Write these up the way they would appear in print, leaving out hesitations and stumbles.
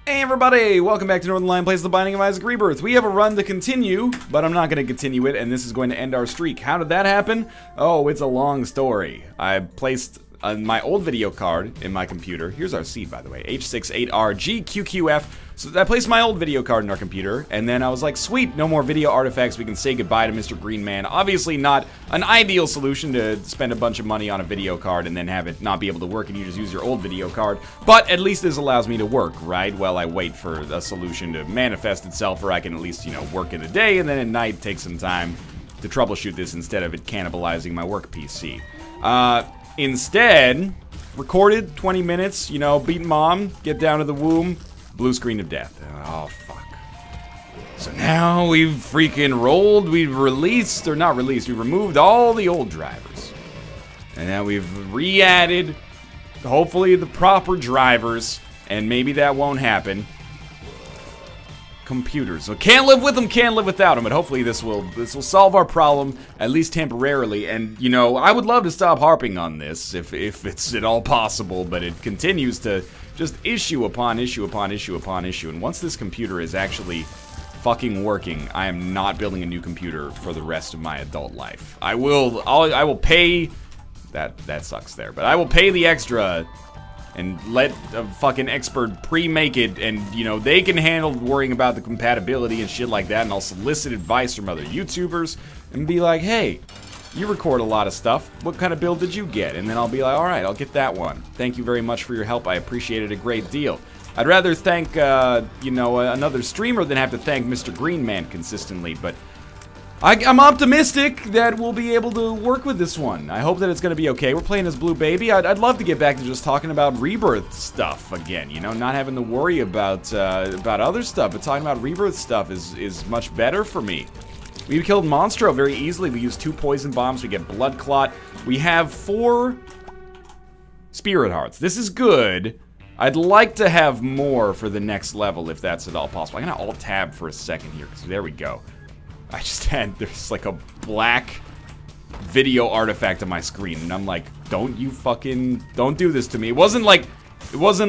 Hey everybody, welcome back to Northern Lion Plays The Binding of Isaac Rebirth. We have a run to continue, but I'm not going to continue it, and this is going to end our streak. How did that happen? Oh, it's a long story. I placed my old video card in my computer. Here's our seed, by the way, H68R GQQF. So I placed my old video card in our computer, and then I was like, sweet, no more video artifacts. We can say goodbye to Mr. Green Man. Obviously not an ideal solution to spend a bunch of money on a video card and then have it not be able to work and you just use your old video card. But at least this allows me to work, right? While I wait for a solution to manifest itself, where I can at least, you know, work in the day and then at night take some time to troubleshoot this instead of it cannibalizing my work PC. Instead, recorded 20 minutes, you know, beat mom, get down to the womb, blue screen of death. Oh, fuck. So now we've freaking rolled, we've released, or not released, we've removed all the old drivers. And now we've re-added, hopefully, the proper drivers, and maybe that won't happen. Computers. So can't live with them, can't live without them, but hopefully this will solve our problem, at least temporarily. And, you know, I would love to stop harping on this if it's at all possible, but it continues to just issue upon issue upon issue upon issue. And once this computer is actually fucking working, I am not building a new computer for the rest of my adult life. I will pay, that sucks there, but I will pay the extra and let a fucking expert pre-make it, and, you know, they can handle worrying about the compatibility and shit like that, and I'll solicit advice from other YouTubers and be like, hey, you record a lot of stuff, what kind of build did you get? And then I'll be like, alright, I'll get that one. Thank you very much for your help, I appreciate it a great deal. I'd rather thank, you know, another streamer than have to thank Mr. Green Man consistently, but I'm optimistic that we'll be able to work with this one. I hope that it's going to be okay. We're playing as Blue Baby. I'd love to get back to just talking about Rebirth stuff again, you know, not having to worry about other stuff, but talking about Rebirth stuff is much better for me. We killed Monstro very easily. We used 2 poison bombs. We get Blood Clot. We have 4 Spirit Hearts. This is good. I'd like to have more for the next level if that's at all possible. I'm going to alt-tab for a second here, because there we go. I just had, there's like a black video artifact on my screen, and I'm like, don't do this to me. It wasn't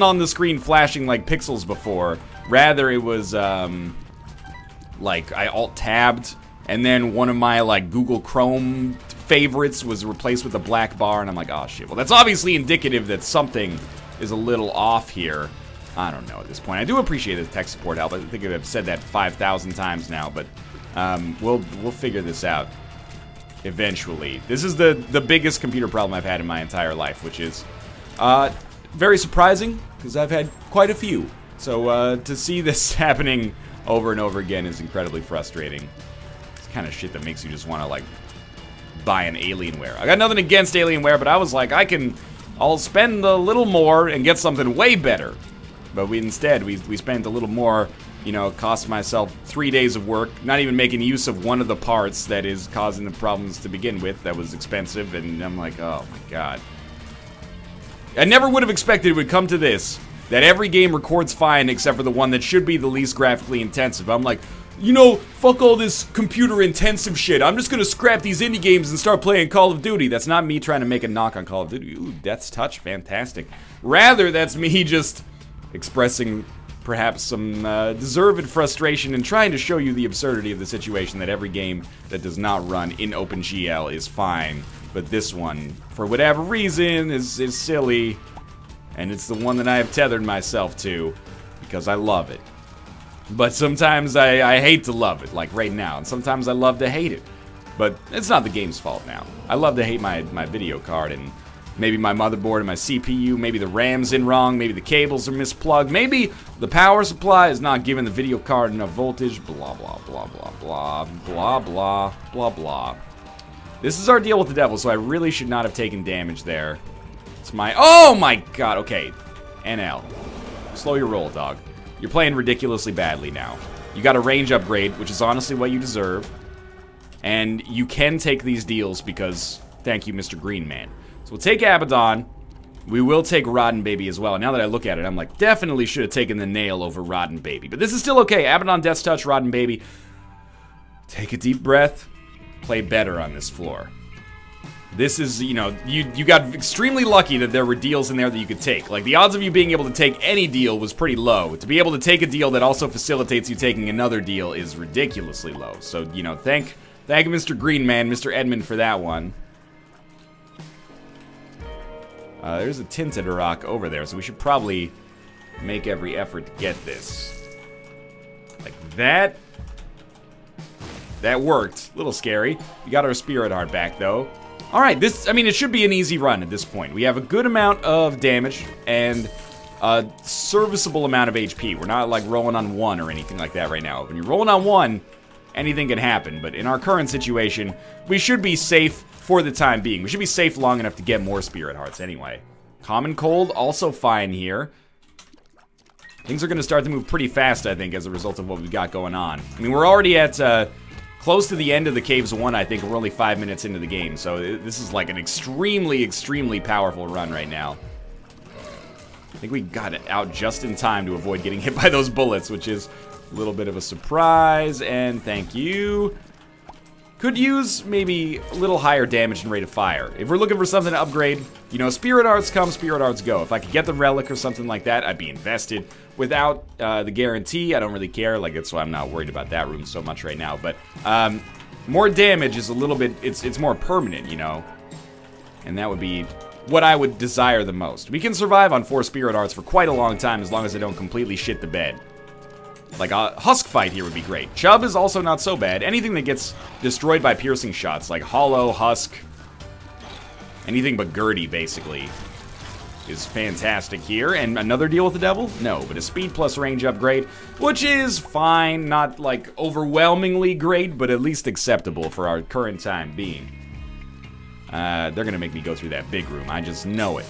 on the screen flashing like pixels before. Rather, it was, like, I alt-tabbed, and then one of my, like, Google Chrome favorites was replaced with a black bar, and I'm like, oh shit. Well, that's obviously indicative that something is a little off here. I don't know at this point. I do appreciate the tech support help. I think I've said that 5,000 times now, but we'll figure this out eventually. This is the biggest computer problem I've had in my entire life, which is very surprising, because I've had quite a few. So to see this happening over and over again is incredibly frustrating. It's the kind of shit that makes you just want to, like, buy an Alienware. I got nothing against Alienware, but I was like, I'll spend a little more and get something way better. But instead, we spent a little more. You know, it cost myself 3 days of work, not even making use of one of the parts that is causing the problems to begin with. That was expensive, and I'm like, oh my god. I never would have expected it would come to this, that every game records fine except for the one that should be the least graphically intensive. I'm like, you know, fuck all this computer intensive shit. I'm just gonna scrap these indie games and start playing Call of Duty. That's not me trying to make a knock on Call of Duty. Ooh, Death's Touch, fantastic. Rather, that's me just expressing perhaps some deserved frustration and trying to show you the absurdity of the situation, that every game that does not run in OpenGL is fine, but this one, for whatever reason, is silly, and it's the one that I have tethered myself to, because I love it. But sometimes I hate to love it, like right now, and sometimes I love to hate it. But it's not the game's fault now. I love to hate my video card, and maybe my motherboard and my CPU, maybe the RAM's in wrong, maybe the cables are misplugged, maybe the power supply is not giving the video card enough voltage, blah, blah, blah, blah, blah, blah, blah, blah, blah. This is our deal with the devil, so I really should not have taken damage there. It's my, oh my god, okay. NL. Slow your roll, dog. You're playing ridiculously badly now. You got a range upgrade, which is honestly what you deserve. And you can take these deals because, thank you, Mr. Green Man. So we'll take Abaddon. We will take Rotten Baby as well. And now that I look at it, I'm like, definitely should have taken the nail over Rotten Baby. But this is still okay. Abaddon, Death's Touch, Rotten Baby. Take a deep breath. Play better on this floor. This is, you know, you got extremely lucky that there were deals in there that you could take. Like, the odds of you being able to take any deal was pretty low. To be able to take a deal that also facilitates you taking another deal is ridiculously low. So, you know, thank Mr. Greenman, Mr. Edmund for that one. There's a tinted rock over there, so we should probably make every effort to get this. Like that. That worked. A little scary. We got our Spirit Heart back, though. Alright, I mean, it should be an easy run at this point. We have a good amount of damage and a serviceable amount of HP. We're not, like, rolling on 1 or anything like that right now. When you're rolling on 1, anything can happen. But in our current situation, we should be safe for the time being. We should be safe long enough to get more Spirit Hearts anyway. Common Cold, also fine here. Things are going to start to move pretty fast, I think, as a result of what we've got going on. I mean, we're already at close to the end of the Caves 1, I think. We're only 5 minutes into the game, so this is like an extremely, extremely powerful run right now. I think we got it out just in time to avoid getting hit by those bullets, which is a little bit of a surprise, and thank you. Could use maybe a little higher damage and rate of fire. If we're looking for something to upgrade, you know, Spirit Hearts come, Spirit Hearts go. If I could get the Relic or something like that, I'd be invested. Without the guarantee, I don't really care. Like, that's why I'm not worried about that room so much right now. But more damage is a little bit, it's more permanent, you know. And that would be what I would desire the most. We can survive on 4 Spirit Hearts for quite a long time as long as I don't completely shit the bed. Like, a Husk fight here would be great. Chub is also not so bad. Anything that gets destroyed by piercing shots, like Hollow, Husk, anything but Gertie, basically, is fantastic here. And another deal with the devil? No, but a speed plus range upgrade, which is fine. Not, like, overwhelmingly great, but at least acceptable for our current time being. They're gonna make me go through that big room. I just know it.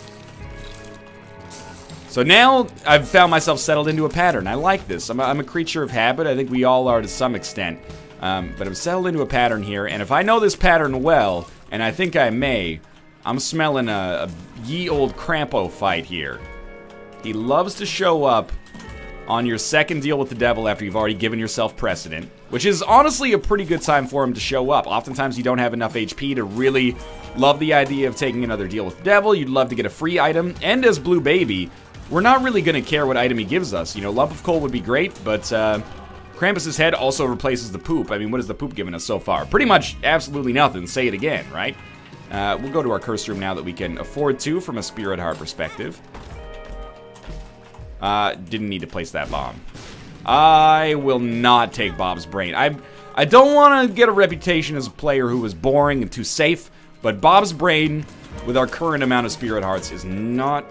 So now, I've found myself settled into a pattern. I like this. I'm a creature of habit. I think we all are to some extent. But I'm settled into a pattern here, and if I know this pattern well, and I think I may, I'm smelling a ye old Crampo fight here. He loves to show up on your second deal with the devil after you've already given yourself precedent, which is honestly a pretty good time for him to show up. Oftentimes you don't have enough HP to really love the idea of taking another deal with the devil. You'd love to get a free item, and as Blue Baby, we're not really going to care what item he gives us. You know, Lump of Coal would be great, but Krampus's head also replaces the poop. I mean, what has the poop given us so far? Pretty much absolutely nothing. Say it again, right? We'll go to our curse room now that we can afford to from a Spirit Heart perspective. Didn't need to place that bomb. I will not take Bob's Brain. I don't want to get a reputation as a player who was boring and too safe, but Bob's Brain, with our current amount of Spirit Hearts, is not...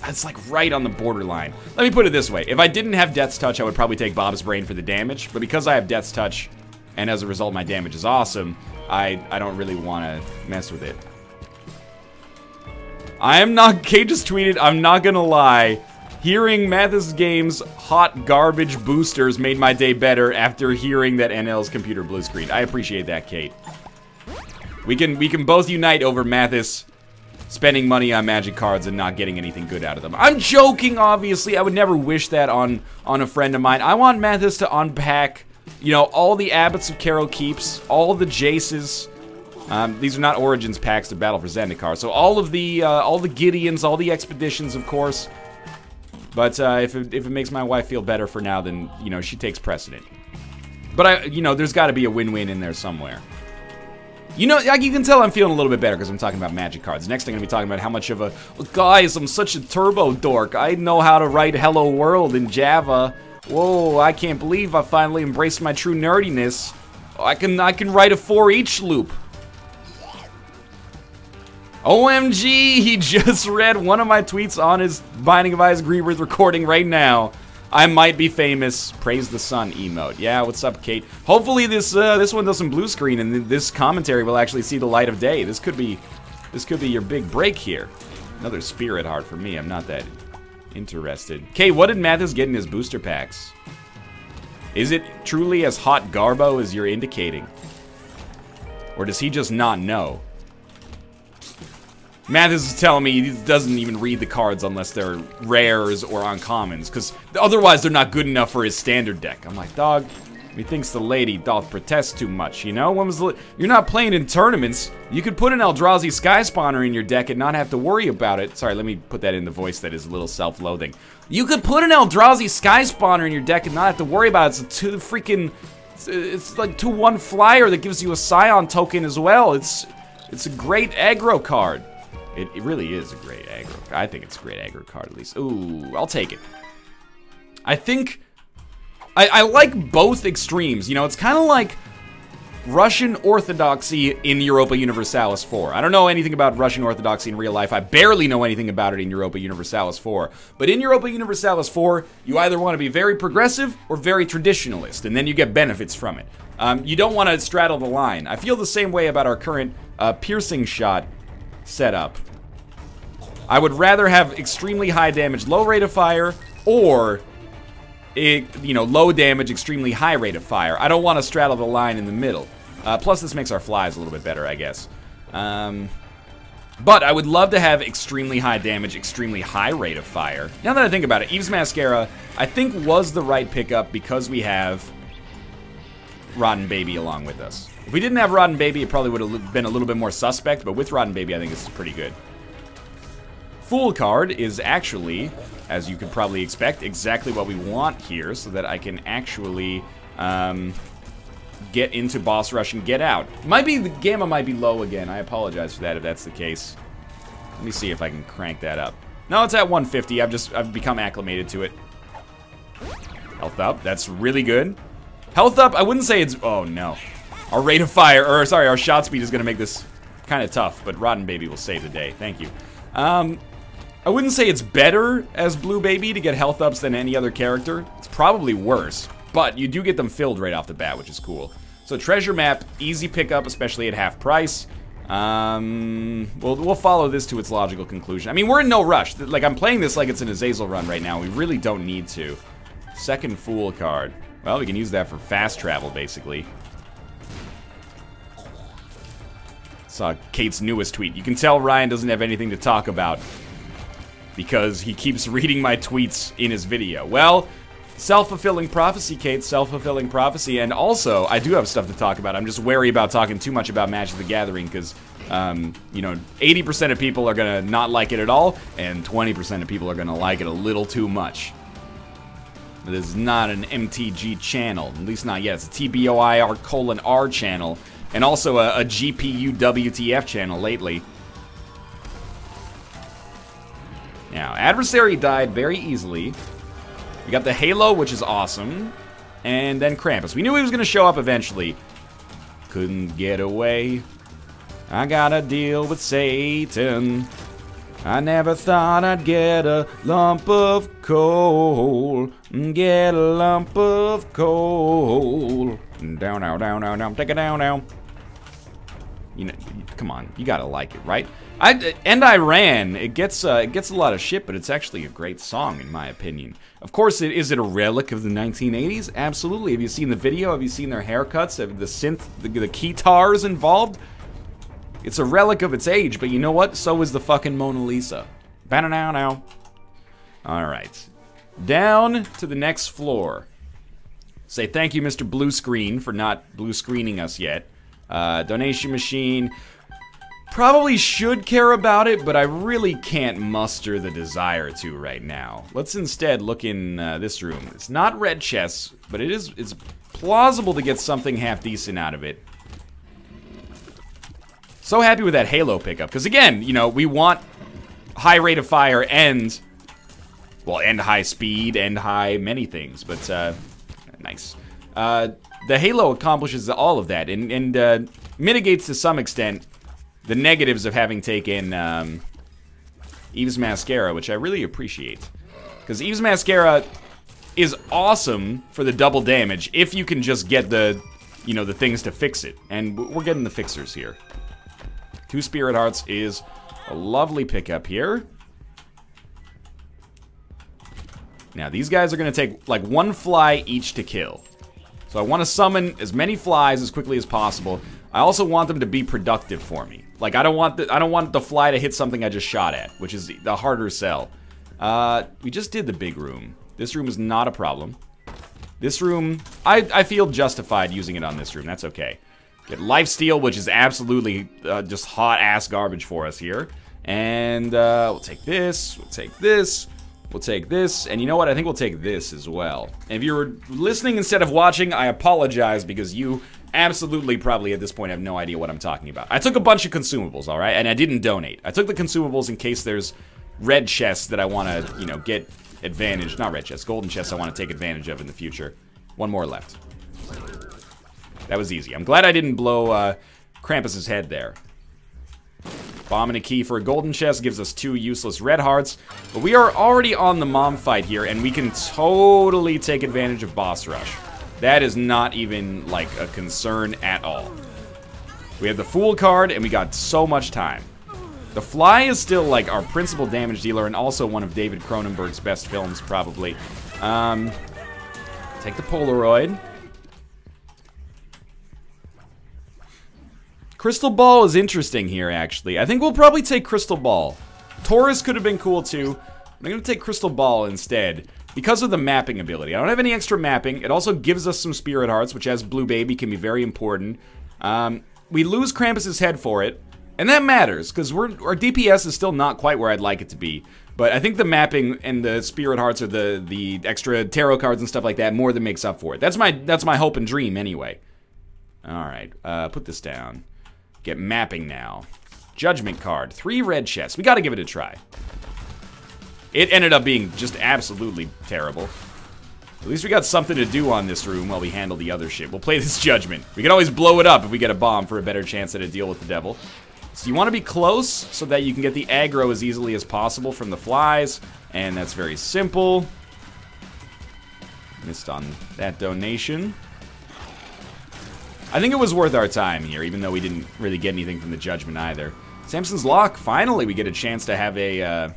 It's like right on the borderline. Let me put it this way. If I didn't have Death's Touch, I would probably take Bob's Brain for the damage. But because I have Death's Touch, and as a result my damage is awesome, I don't really want to mess with it. I am not... Kate just tweeted, I'm not gonna lie. Hearing Mathis Games' hot garbage boosters made my day better after hearing that NL's computer blue screen. I appreciate that, Kate. We can both unite over Mathis spending money on magic cards and not getting anything good out of them. I'm joking, obviously. I would never wish that on a friend of mine. I want Mathis to unpack, you know, all the Abbots of Carol Keeps, all the Jaces. These are not Origins packs to Battle for Zendikar. So all the Gideons, all the Expeditions, of course. But if it makes my wife feel better for now, then, you know, she takes precedent. But you know, there's got to be a win-win in there somewhere. You know, you can tell I'm feeling a little bit better because I'm talking about magic cards. Next thing I'm going to be talking about how much of a... Guys, I'm such a turbo dork. I know how to write Hello World in Java. Whoa, I can't believe I finally embraced my true nerdiness. I can write a for each loop. OMG, he just read one of my tweets on his Binding of Isaac Rebirth recording right now. I might be famous. Praise the sun emote. Yeah, what's up, Kate? Hopefully this one doesn't blue screen and this commentary will actually see the light of day. This could be your big break here. Another Spirit Heart for me. I'm not that interested. Kate, what did Mathis get in his booster packs? Is it truly as hot garbo as you're indicating? Or does he just not know? Mathis is telling me he doesn't even read the cards unless they're rares or uncommons, because otherwise they're not good enough for his standard deck. I'm like, dog, Methinks the lady doth protest too much, you know? When was the... You're not playing in tournaments. You could put an Eldrazi Sky Spawner in your deck and not have to worry about it. Sorry, let me put that in the voice that is a little self-loathing. You could put an Eldrazi Sky Spawner in your deck and not have to worry about it. It's a 2 freaking... It's like 2/1 flyer that gives you a Scion token as well. It's a great aggro card. It really is a great aggro. I think it's a great aggro card at least. Ooh, I'll take it. I think I like both extremes. You know, it's kind of like Russian Orthodoxy in Europa Universalis 4. I don't know anything about Russian Orthodoxy in real life. I barely know anything about it in Europa Universalis 4. But in Europa Universalis 4, you either want to be very progressive or very traditionalist, and then you get benefits from it. You don't want to straddle the line. I feel the same way about our current piercing shot setup. I would rather have extremely high damage, low rate of fire, or low damage, extremely high rate of fire. I don't want to straddle the line in the middle. Plus, this makes our flies a little bit better, I guess. But I would love to have extremely high damage, extremely high rate of fire. Now that I think about it, Eve's Mascara, I think, was the right pickup because we have Rotten Baby along with us. If we didn't have Rotten Baby, it probably would have been a little bit more suspect, but with Rotten Baby, I think this is pretty good. Fool card is actually, as you could probably expect, exactly what we want here so that I can actually get into boss rush and get out. The gamma might be low again. I apologize for that if that's the case. Let me see if I can crank that up. No, it's at 150. I've become acclimated to it. Health up. That's really good. Health up, I wouldn't say it's... Oh, no. Our rate of fire, or sorry, our shot speed is going to make this kind of tough, but Rotten Baby will save the day. Thank you. I wouldn't say it's better as Blue Baby to get health ups than any other character. It's probably worse, but you do get them filled right off the bat, which is cool. So treasure map, easy pickup, especially at half price. We'll follow this to its logical conclusion. I mean, we're in no rush. Like, I'm playing this like it's an Azazel run right now. We really don't need to. Second Fool card. Well, we can use that for fast travel, basically. Saw Kate's newest tweet. You can tell Ryan doesn't have anything to talk about because he keeps reading my tweets in his video. Well, self-fulfilling prophecy, Kate, self-fulfilling prophecy. And also, I do have stuff to talk about. I'm just wary about talking too much about Magic the Gathering because, 80% of people are going to not like it at all, and 20% of people are going to like it a little too much. This is not an MTG channel, at least not yet. It's a TBOIR:R channel, and also a GPU WTF channel lately. Now, Adversary died very easily. We got the Halo, which is awesome, and then Krampus. We knew he was going to show up eventually. Couldn't get away. I gotta deal with Satan. I never thought I'd get a lump of coal. Get a lump of coal. Down, down, down, down, down. Take it down, down. You know, come on. You gotta like it, right? I ran. It gets a lot of shit, but it's actually a great song, in my opinion. Of course, is it a relic of the 1980s? Absolutely. Have you seen the video? Have you seen their haircuts? Have the synth, the guitars involved? It's a relic of its age, but you know what? So is the fucking Mona Lisa. Ba-na-now-now. Alright. Down to the next floor. Say thank you, Mr. Blue Screen, for not blue screening us yet. Donation machine. Probably should care about it, but I really can't muster the desire to right now. Let's instead look in this room. It's not red chests, but it's plausible to get something half decent out of it. So happy with that Halo pickup, because again, we want high rate of fire and high speed and high many things, but nice. The Halo accomplishes all of that and mitigates to some extent the negatives of having taken Eve's Mascara, which I really appreciate. Because Eve's Mascara is awesome for the double damage if you can just get the things to fix it. And we're getting the fixers here. 2 Spirit Hearts is a lovely pickup here. Now, these guys are going to take, like, 1 fly each to kill. So I want to summon as many flies as quickly as possible. I also want them to be productive for me. Like, I don't want the fly to hit something I just shot at, which is the harder sell. We just did the big room. This room is not a problem. This room, I feel justified using it on this room. That's okay. Get lifesteal, which is absolutely just hot-ass garbage for us here. And we'll take this, we'll take this, we'll take this, and you know what? I think we'll take this as well. And if you were listening instead of watching, I apologize because you absolutely probably at this point have no idea what I'm talking about. I took a bunch of consumables, all right? And I didn't donate. I took the consumables in case there's red chests that I want to, you know, get advantage. Not red chests, golden chests I want to take advantage of in the future. One more left. That was easy. I'm glad I didn't blow Krampus's head there. Bomb and a key for a golden chest gives us 2 useless red hearts. But we are already on the mom fight here, and we can totally take advantage of boss rush. That is not even, like, a concern at all. We have the Fool card, and we got so much time. The Fly is still, like, our principal damage dealer, and also one of David Cronenberg's best films, probably. Take the Polaroid. Crystal Ball is interesting here, actually. I think we'll probably take Crystal Ball. Taurus could have been cool, too. I'm going to take Crystal Ball instead because of the mapping ability. I don't have any extra mapping. It also gives us some Spirit Hearts, which as Blue Baby can be very important. We lose Krampus's head for it, and that matters because our DPS is still not quite where I'd like it to be. But I think the mapping and the Spirit Hearts or the extra tarot cards and stuff like that more than makes up for it. That's my hope and dream anyway. All right, put this down. Get mapping now. Judgment card. 3 red chests. We gotta give it a try. It ended up being just absolutely terrible. At least we got something to do on this room while we handle the other shit. We'll play this Judgment. We can always blow it up if we get a bomb for a better chance at a deal with the devil. So you want to be close so that you can get the aggro as easily as possible from the flies. And that's very simple. Missed on that donation. I think it was worth our time here, even though we didn't really get anything from the Judgment either. Samson's Lock, finally we get a chance to have a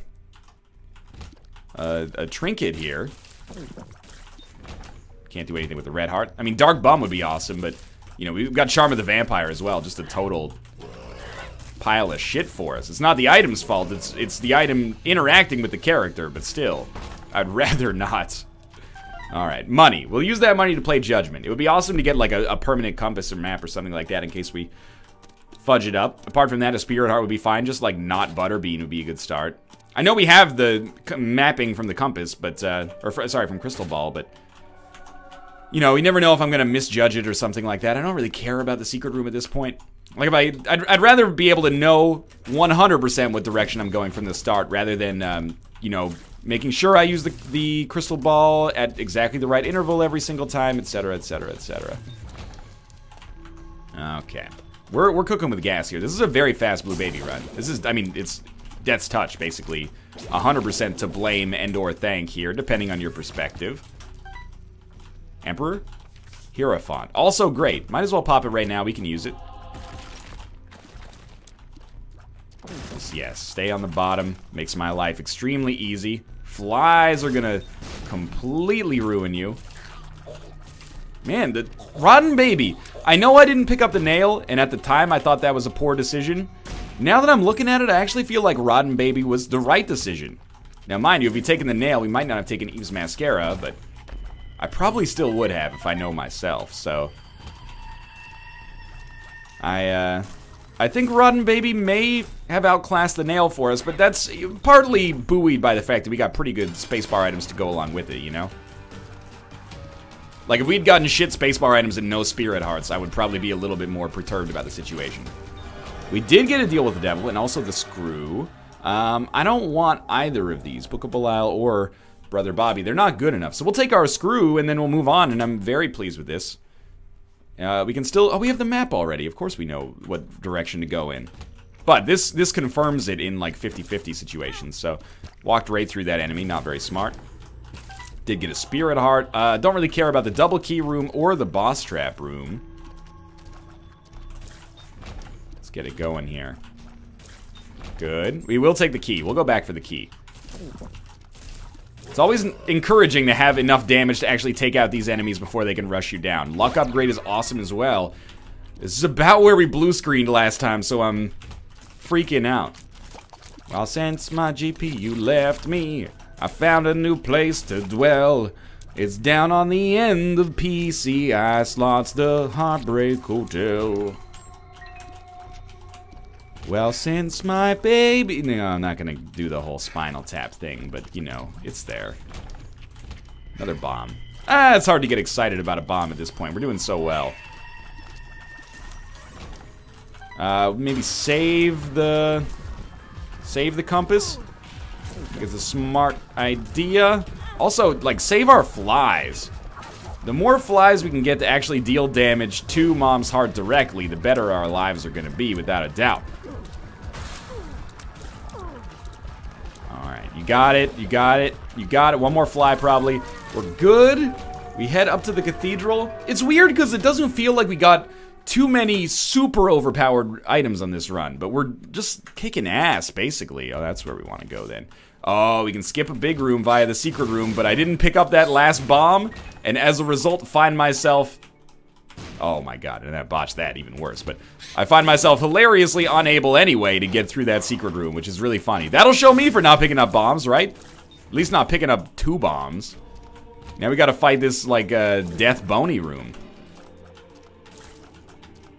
trinket here. Can't do anything with the red heart. I mean, Dark Bum would be awesome, but, you know, we've got Charm of the Vampire as well, just a total pile of shit for us. It's not the item's fault, it's the item interacting with the character, but still, I'd rather not. Alright, money. We'll use that money to play Judgment. It would be awesome to get like a permanent compass or map or something like that in case we fudge it up. Apart from that, a Spirit Heart would be fine. Just like not Butterbean would be a good start. I know we have the mapping from the compass, but, sorry, from Crystal Ball, but, you know, we never know if I'm going to misjudge it or something like that. I don't really care about the secret room at this point. Like, I'd rather be able to know 100% what direction I'm going from the start rather than, you know, making sure I use the crystal ball at exactly the right interval every single time, etc., etc., etc. Okay. We're cooking with gas here. This is a very fast Blue Baby run. This is, I mean, it's Death's Touch, basically. 100% to blame and or thank here, depending on your perspective. Emperor? Hierophant. Also great. Might as well pop it right now. We can use it. Yes, stay on the bottom. Makes my life extremely easy. Flies are gonna completely ruin you. Man, the Rotten Baby. I know I didn't pick up the nail, and at the time I thought that was a poor decision. Now that I'm looking at it, I actually feel like Rotten Baby was the right decision. Now, mind you, if we'd taken the nail, we might not have taken Eve's Mascara, but I probably still would have if I know myself, so I think Rotten Baby may have outclassed the nail for us, but that's partly buoyed by the fact that we got pretty good spacebar items to go along with it, you know? Like, if we'd gotten shit spacebar items and no Spirit Hearts, I would probably be a little bit more perturbed about the situation. We did get a deal with the devil, and also the screw. I don't want either of these, Book of Belial or Brother Bobby. They're not good enough. So we'll take our screw, and then we'll move on, and I'm very pleased with this. We can still... Oh, we have the map already. Of course we know what direction to go in. But this confirms it in, like, 50-50 situations. So, walked right through that enemy. Not very smart. Did get a Spirit Heart. Don't really care about the double key room or the boss trap room. Let's get it going here. Good. We will take the key. We'll go back for the key. It's always encouraging to have enough damage to actually take out these enemies before they can rush you down. Luck upgrade is awesome as well. This is about where we blue screened last time, so I'm freaking out. Well, since my GPU left me, I found a new place to dwell. It's down on the end of PCI slots, the Heartbreak Hotel. Well, since my baby... No, I'm not gonna do the whole Spinal Tap thing, but, you know, it's there. Another bomb. It's hard to get excited about a bomb at this point. We're doing so well. Maybe save the compass. I think it's a smart idea. Also, like, save our flies. The more flies we can get to actually deal damage to Mom's heart directly, the better our lives are gonna be, without a doubt. Alright, you got it, you got it, you got it. One more fly, probably. We're good. We head up to the cathedral. It's weird because it doesn't feel like we got too many super overpowered items on this run, but we're just kicking ass, basically. Oh, that's where we want to go then. Oh, we can skip a big room via the secret room, but I didn't pick up that last bomb, and as a result, find myself... Oh my god, and that botched that even worse, but I find myself hilariously unable anyway to get through that secret room, which is really funny. That'll show me for not picking up bombs, right? At least not picking up 2 bombs. Now we gotta fight this, like, death bony room.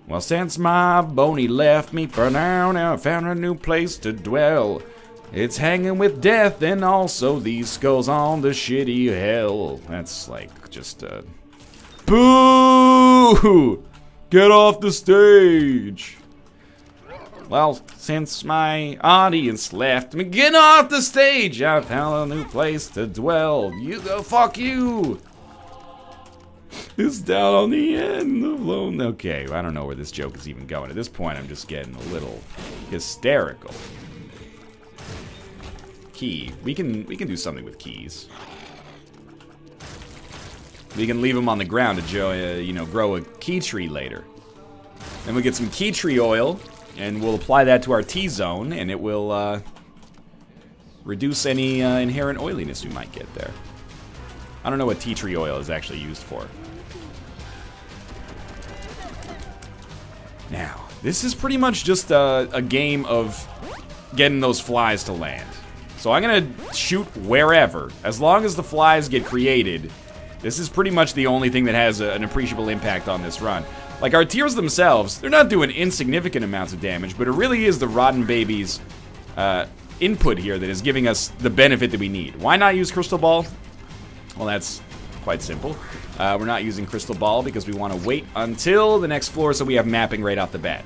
Well, since my bony left me for now, I found a new place to dwell. It's hanging with death and also these skulls on the shitty hell. That's like just boo! Get off the stage! Well, since my audience left me, get off the stage! I found a new place to dwell. You go, fuck you! It's down on the end of lone. Okay, I don't know where this joke is even going. At this point, I'm just getting a little hysterical. Key. We can do something with keys. We can leave them on the ground to you know, grow a key tree later. Then we get some key tree oil, and we'll apply that to our T-zone, and it will reduce any inherent oiliness we might get there. I don't know what tea tree oil is actually used for. Now, this is pretty much just a game of getting those flies to land. So I'm gonna shoot wherever. As long as the flies get created, this is pretty much the only thing that has an appreciable impact on this run. Like, our tiers themselves, they're not doing insignificant amounts of damage, but it really is the Rotten Babies input here that is giving us the benefit that we need. Why not use Crystal Ball? Well, that's quite simple. We're not using Crystal Ball because we want to wait until the next floor so we have mapping right off the bat.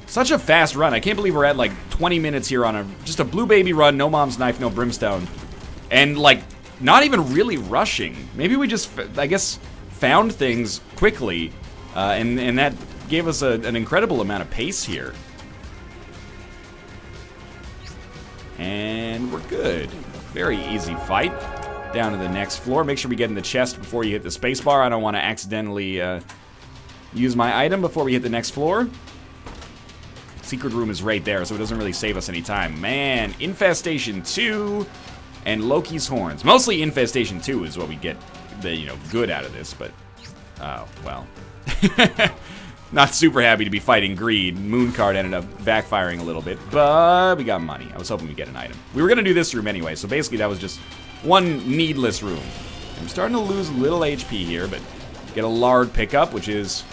Such a fast run. I can't believe we're at like 20 minutes here on just a blue baby run, no mom's knife, no brimstone. And like, not even really rushing. Maybe we just, I guess, found things quickly, and that gave us an incredible amount of pace here. And we're good. Very easy fight. Down to the next floor. Make sure we get in the chest before you hit the spacebar. I don't want to accidentally use my item before we hit the next floor. Secret room is right there, so it doesn't really save us any time. Man, Infestation 2 and Loki's Horns. Mostly Infestation 2 is what we get the, you know, good out of this, but... Oh, well. Not super happy to be fighting greed. Moon card ended up backfiring a little bit, but we got money. I was hoping we'd get an item. We were going to do this room anyway, so basically that was just one needless room. I'm starting to lose a little HP here, but get a lard pickup, which is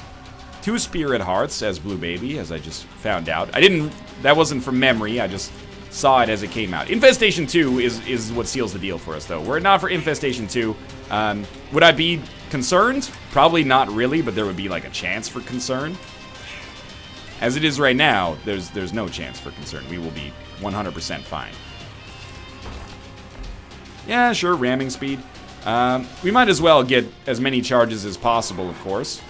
2 spirit hearts as Blue Baby, as I just found out. That wasn't from memory, I just saw it as it came out. Infestation 2 is what seals the deal for us, though. Were it not for Infestation 2, would I be concerned? Probably not really, but there would be like a chance for concern. As it is right now, there's no chance for concern. We will be 100% fine. Yeah, sure, ramming speed. We might as well get as many charges as possible, of course,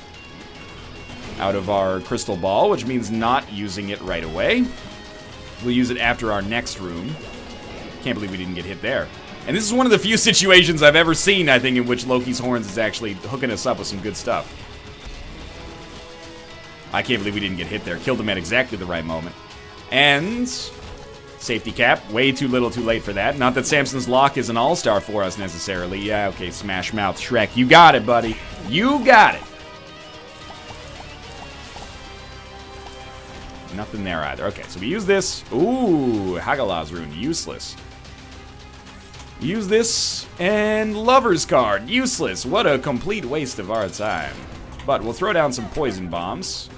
out of our crystal ball, which means not using it right away. We'll use it after our next room. Can't believe we didn't get hit there. And this is one of the few situations I've ever seen, I think, in which Loki's Horns is actually hooking us up with some good stuff. I can't believe we didn't get hit there. Killed him at exactly the right moment. And safety cap. Way too little too late for that. Not that Samson's Lock is an all-star for us, necessarily. Yeah, okay, Smash Mouth Shrek. You got it, buddy. You got it. Nothing there either. Okay, so we use this. Ooh, Hagalah's Rune. Useless. Use this, and Lover's Card. Useless. What a complete waste of our time. But we'll throw down some poison bombs.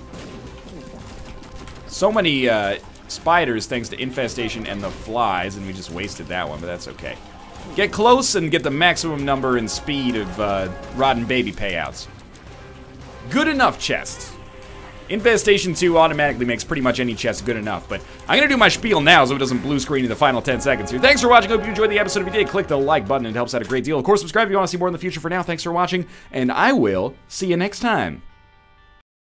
So many spiders thanks to Infestation and the flies, and we just wasted that one, but that's okay. Get close and get the maximum number and speed of rotten baby payouts. Good enough chests. Infestation 2 automatically makes pretty much any chest good enough, but I'm going to do my spiel now so it doesn't blue screen in the final 10 seconds here. Thanks for watching. Hope you enjoyed the episode. If you did, click the like button. It helps out a great deal. Of course, subscribe if you want to see more in the future. For now, thanks for watching, and I will see you next time.